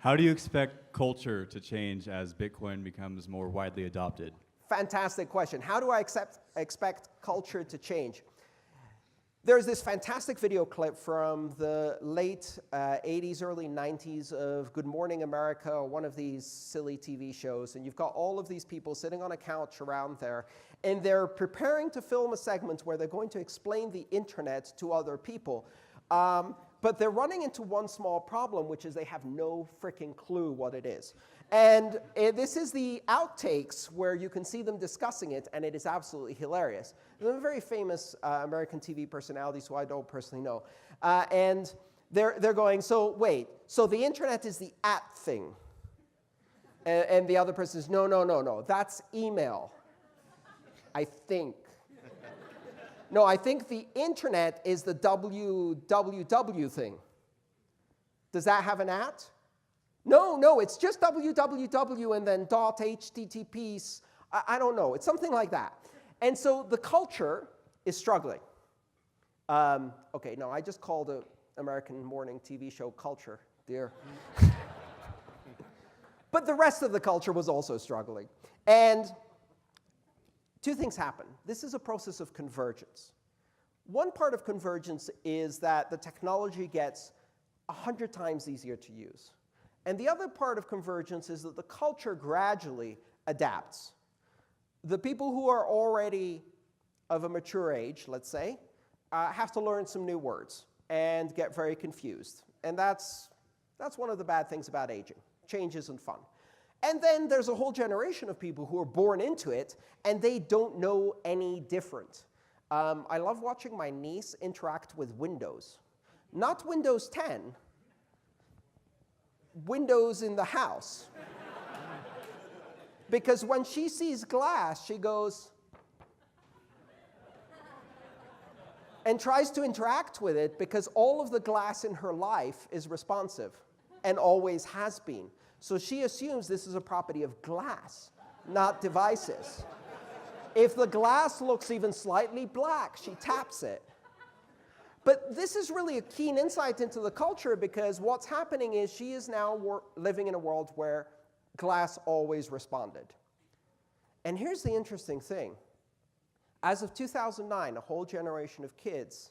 How do you expect culture to change as Bitcoin becomes more widely adopted? Fantastic question. How do I expect culture to change? There's this fantastic video clip from the late 80s, early 90s of Good Morning America, or one of these silly TV shows. And you've got all of these people sitting on a couch around there. And they're preparing to film a segment where they're going to explain the internet to other people. But they're running into one small problem, which is they have no freaking clue what it is. And this is the outtakes where you can see them discussing it, and it is absolutely hilarious. They're very famous American TV personalities who I don't personally know. And they're going, so wait, so the internet is the at thing. And the other person is, no, that's email, I think. No, I think the internet is the www thing. Does that have an at? No, it's just www and then .http. I don't know. It's something like that. And so the culture is struggling. Okay, no, I just called an American morning TV show culture, dear. But the rest of the culture was also struggling. And two things happen. This is a process of convergence. One part of convergence is that the technology gets 100 times easier to use. And the other part of convergence is that the culture gradually adapts. The people who are already of a mature age, let's say, have to learn some new words and get very confused. And that's one of the bad things about aging. Change isn't fun. And then there's a whole generation of people who are born into it, and they don't know any different. I love watching my niece interact with Windows. Not Windows 10, Windows in the house. Because when she sees glass, she goes and tries to interact with it because all of the glass in her life is responsive and always has been. So she assumes this is a property of glass, not devices. If the glass looks even slightly black, she taps it. But this is really a keen insight into the culture because what's happening is she is now living in a world where glass always responded. And here's the interesting thing. As of 2009, a whole generation of kids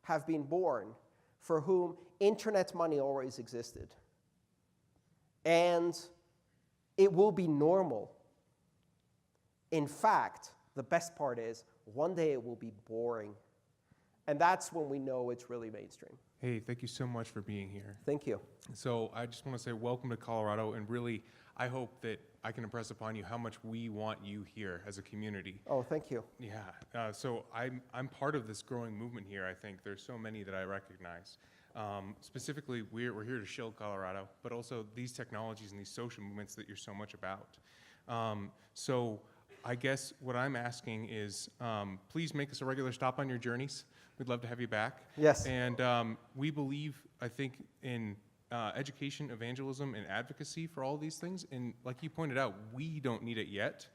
have been born for whom internet money always existed. And it will be normal. In fact, the best part is one day it will be boring. And that's when we know it's really mainstream. Hey, thank you so much for being here. Thank you. So I just want to say welcome to Colorado, and really, I hope that I can impress upon you how much we want you here as a community. Oh, thank you. Yeah, so I'm part of this growing movement here, I think. There's so many that I recognize. Specifically, we're here to shield Colorado, but also these technologies and these social movements that you're so much about. So I guess what I'm asking is, please make us a regular stop on your journeys. We'd love to have you back. Yes. And we believe, I think, in education, evangelism, and advocacy for all these things. And like you pointed out, we don't need it yet,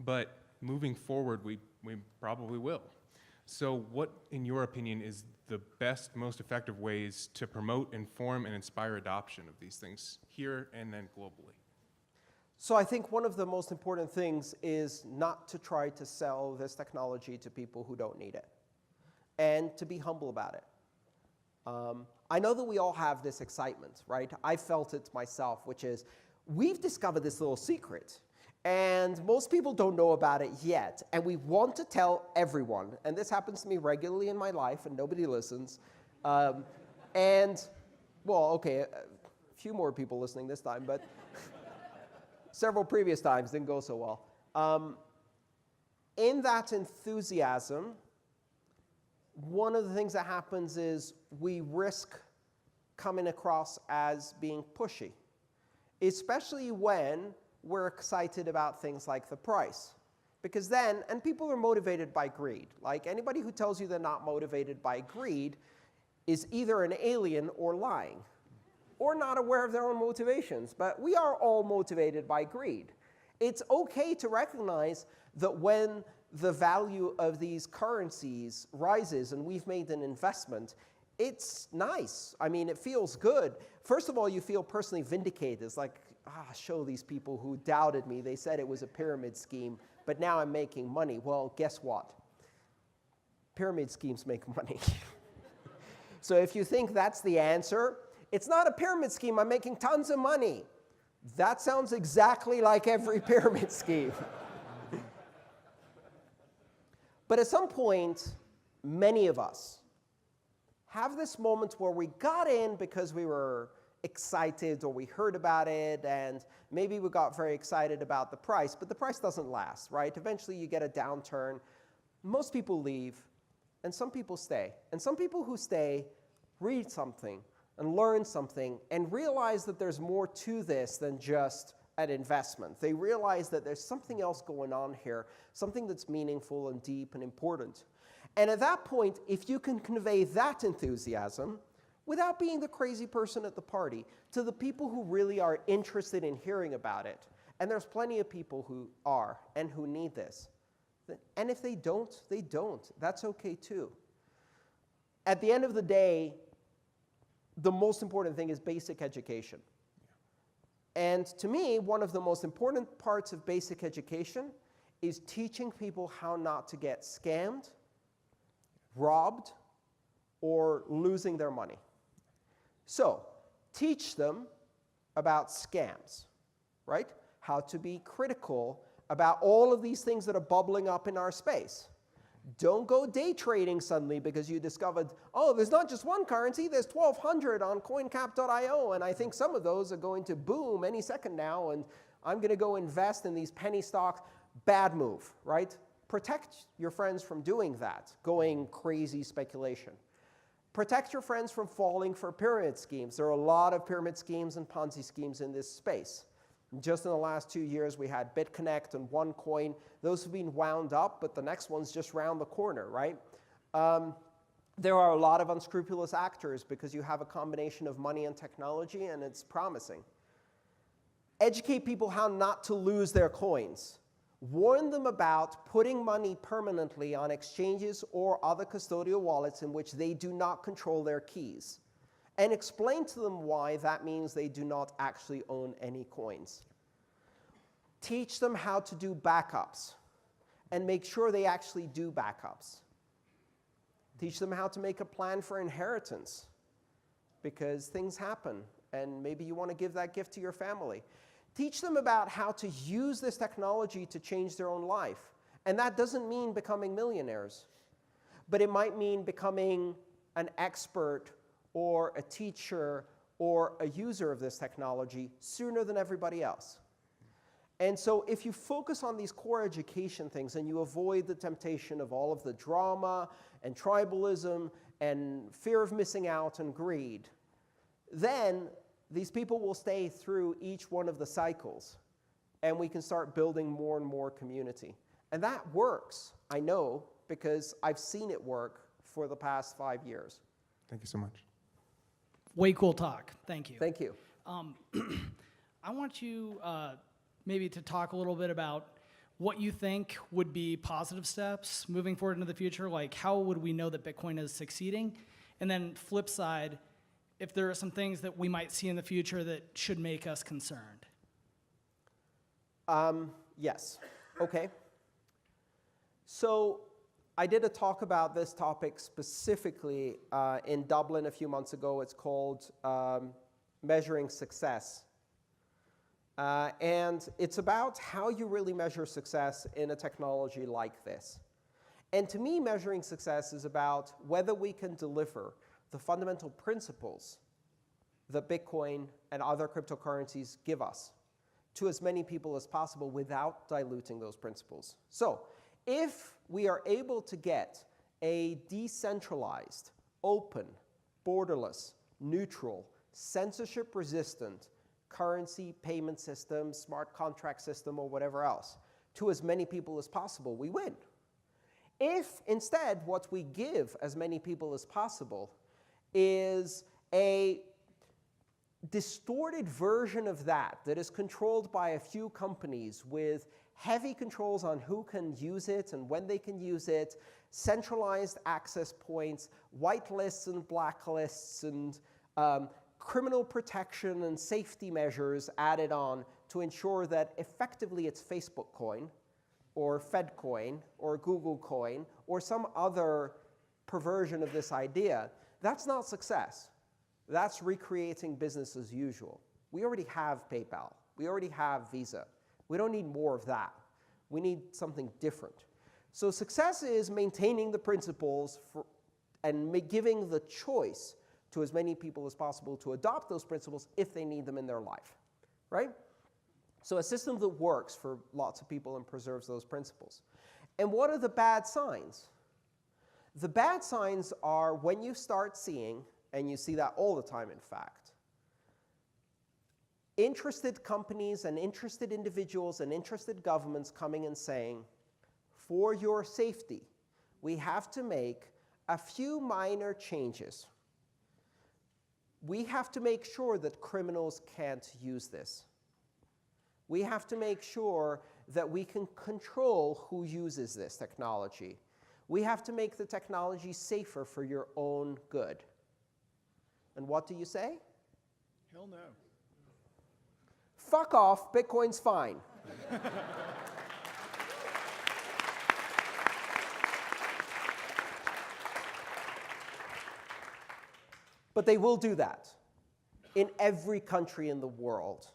but moving forward, we probably will. So what, in your opinion, is the best, most effective ways to promote, inform, and inspire adoption of these things here and then globally? So I think one of the most important things is not to try to sell this technology to people who don't need it, and to be humble about it. I know that we all have this excitement, right? I felt it myself, which is we've discovered this little secret, and most people don't know about it yet, and we want to tell everyone. And this happens to me regularly in my life, and nobody listens. And, well, okay, a few more people listening this time, but several previous times didn't go so well. In that enthusiasm, one of the things that happens is we risk coming across as being pushy, especially when we're excited about things like the price. Because then, and people are motivated by greed. Like anybody who tells you they're not motivated by greed is either an alien or lying, or not aware of their own motivations. But we are all motivated by greed. It's okay to recognize that when the value of these currencies rises and we've made an investment, it's nice. I mean, it feels good first of all, you feel personally vindicated. It's like, show these people who doubted me. They said it was a pyramid scheme, but now I'm making money. Well, guess what? Pyramid schemes make money. So if you think that's the answer, it's not a pyramid scheme. I'm making tons of money. That sounds exactly like every pyramid scheme. But at some point, many of us have this moment where we got in because we were excited or we heard about it, and maybe we got very excited about the price, but the price doesn't last, right? Eventually you get a downturn. Most people leave, and some people stay. And some people who stay read something and learn something and realize that there's more to this than just an investment. They realize that there's something else going on here, something that's meaningful and deep and important. And at that point, if you can convey that enthusiasm without being the crazy person at the party to the people who really are interested in hearing about it, and there's plenty of people who are and who need this, and if they don't, they don't. That's okay too. At the end of the day, the most important thing is basic education. And to me, one of the most important parts of basic education is teaching people how not to get scammed, robbed, or losing their money. So, teach them about scams, right? How to be critical about all of these things that are bubbling up in our space. Don't go day trading suddenly because you discovered, oh, there's not just one currency, there's 1,200 on coincap.io, and I think some of those are going to boom any second now, and I'm going to go invest in these penny stocks. Bad move, right? Protect your friends from doing that, going crazy speculation. Protect your friends from falling for pyramid schemes. There are a lot of pyramid schemes and Ponzi schemes in this space. Just in the last 2 years, we had BitConnect and OneCoin. Those have been wound up, but the next one's just round the corner, right? There are a lot of unscrupulous actors because you have a combination of money and technology, and it's promising. Educate people how not to lose their coins. Warn them about putting money permanently on exchanges or other custodial wallets in which they do not control their keys. And explain to them why that means they do not actually own any coins. Teach them how to do backups and make sure they actually do backups. Teach them how to make a plan for inheritance because things happen and maybe you want to give that gift to your family. Teach them about how to use this technology to change their own life. And that doesn't mean becoming millionaires, but it might mean becoming an expert or a teacher or a user of this technology sooner than everybody else. And so if you focus on these core education things and you avoid the temptation of all of the drama and tribalism and fear of missing out and greed, then these people will stay through each one of the cycles and we can start building more and more community. And that works, I know, because I've seen it work for the past 5 years. Thank you so much. Way cool talk. Thank you. Thank you. I want you maybe to talk a little bit about what you think would be positive steps moving forward into the future. Like, how would we know that Bitcoin is succeeding? And then flip side, if there are some things that we might see in the future that should make us concerned. Yes. Okay. So I did a talk about this topic specifically in Dublin a few months ago. It's called Measuring Success. And it's about how you really measure success in a technology like this. And to me, measuring success is about whether we can deliver the fundamental principles that Bitcoin and other cryptocurrencies give us to as many people as possible without diluting those principles. So if we are able to get a decentralized, open, borderless, neutral, censorship-resistant currency, payment system, smart contract system, or whatever else to as many people as possible, we win. If instead what we give as many people as possible is a distorted version of that is controlled by a few companies with heavy controls on who can use it and when they can use it, centralized access points, white lists and blacklists, and criminal protection and safety measures added on to ensure that effectively it's Facebook coin or Fed coin or Google coin or some other perversion of this idea, that's not success. That's recreating business as usual. We already have PayPal. We already have Visa. We don't need more of that. We need something different. So success is maintaining the principles and giving the choice to as many people as possible to adopt those principles if they need them in their life, right? So a system that works for lots of people and preserves those principles. And what are the bad signs? The bad signs are when you start seeing, and you see that all the time in fact, interested companies and interested individuals and interested governments coming and saying, for your safety, we have to make a few minor changes. We have to make sure that criminals can't use this. We have to make sure that we can control who uses this technology. We have to make the technology safer for your own good. And what do you say? Hell no. Fuck off, Bitcoin's fine. But they will do that in every country in the world.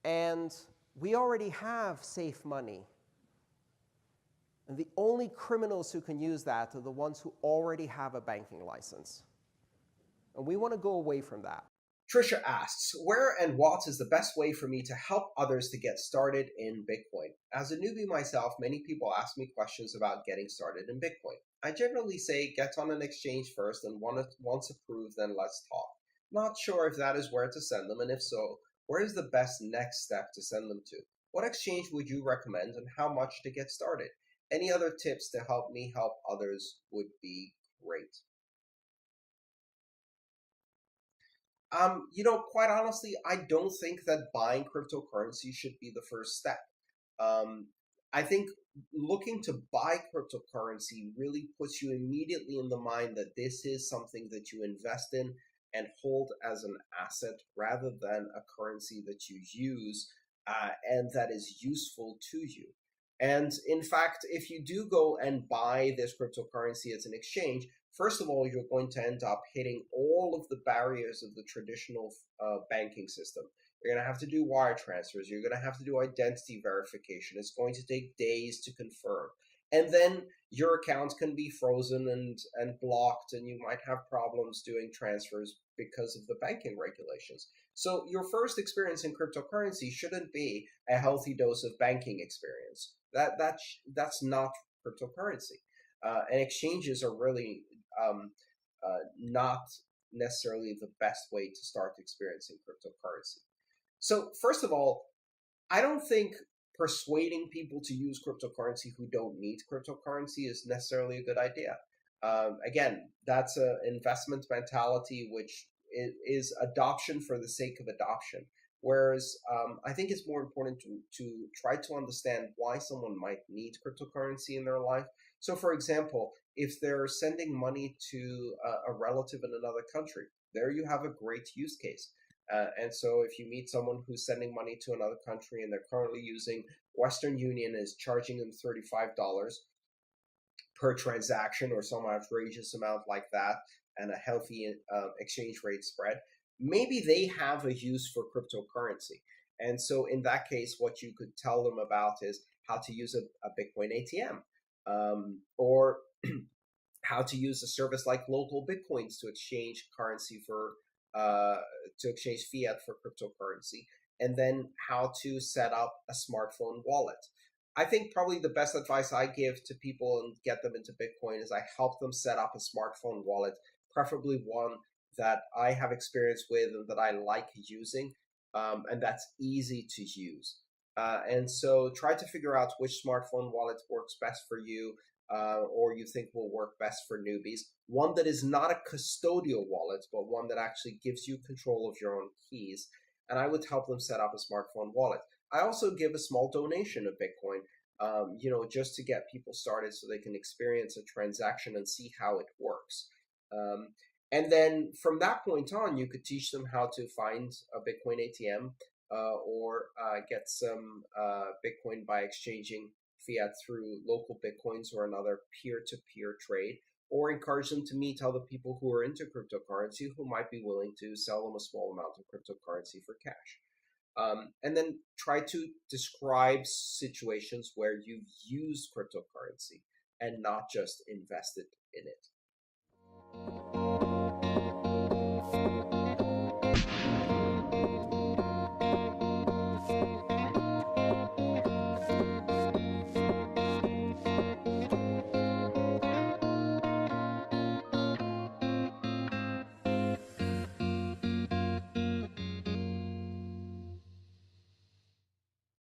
And we already have safe money. And the only criminals who can use that are the ones who already have a banking license. And we want to go away from that. Trisha asks, where and what is the best way for me to help others to get started in Bitcoin? As a newbie myself, many people ask me questions about getting started in Bitcoin. I generally say, get on an exchange first, and once approved, then let's talk. Not sure if that is where to send them, and if so, where is the best next step to send them to? What exchange would you recommend, and how much to get started? Any other tips to help me help others would be great. Quite honestly, I don't think that buying cryptocurrency should be the first step. I think looking to buy cryptocurrency really puts you immediately in the mind that this is something that you invest in and hold as an asset rather than a currency that you use and that is useful to you. And in fact, if you do go and buy this cryptocurrency as an exchange, first of all, you're going to end up hitting all of the barriers of the traditional banking system. You're going to have to do wire transfers. You're going to have to do identity verification. It's going to take days to confirm. And then your account can be frozen and blocked, and you might have problems doing transfers because of the banking regulations. So your first experience in cryptocurrency shouldn't be a healthy dose of banking experience. That's not cryptocurrency. And exchanges are really not necessarily the best way to start experiencing cryptocurrency. So first of all, I don't think persuading people to use cryptocurrency who don't need cryptocurrency is necessarily a good idea. Again, that's an investment mentality, which is adoption for the sake of adoption. Whereas I think it's more important to try to understand why someone might need cryptocurrency in their life. So for example, if they're sending money to a relative in another country, there you have a great use case. And so if you meet someone who's sending money to another country and they're currently using Western Union is charging them $35 per transaction or some outrageous amount like that, and a healthy exchange rate spread, maybe they have a use for cryptocurrency. And so in that case, what you could tell them about is how to use a Bitcoin ATM, or how to use a service like Local Bitcoins to exchange currency to exchange fiat for cryptocurrency, and then how to set up a smartphone wallet. I think probably the best advice I give to people and get them into Bitcoin is I help them set up a smartphone wallet, preferably one that I have experience with and that I like using, and that's easy to use. And so try to figure out which smartphone wallet works best for you, or you think will work best for newbies. One that is not a custodial wallet, but one that actually gives you control of your own keys. And I would help them set up a smartphone wallet. I also give a small donation of Bitcoin, just to get people started so they can experience a transaction and see how it works. And then from that point on, you could teach them how to find a Bitcoin ATM or get some Bitcoin by exchanging fiat through local Bitcoins or another peer-to-peer trade, or encourage them to meet other people who are into cryptocurrency who might be willing to sell them a small amount of cryptocurrency for cash. And then try to describe situations where you've used cryptocurrency and not just invested in it.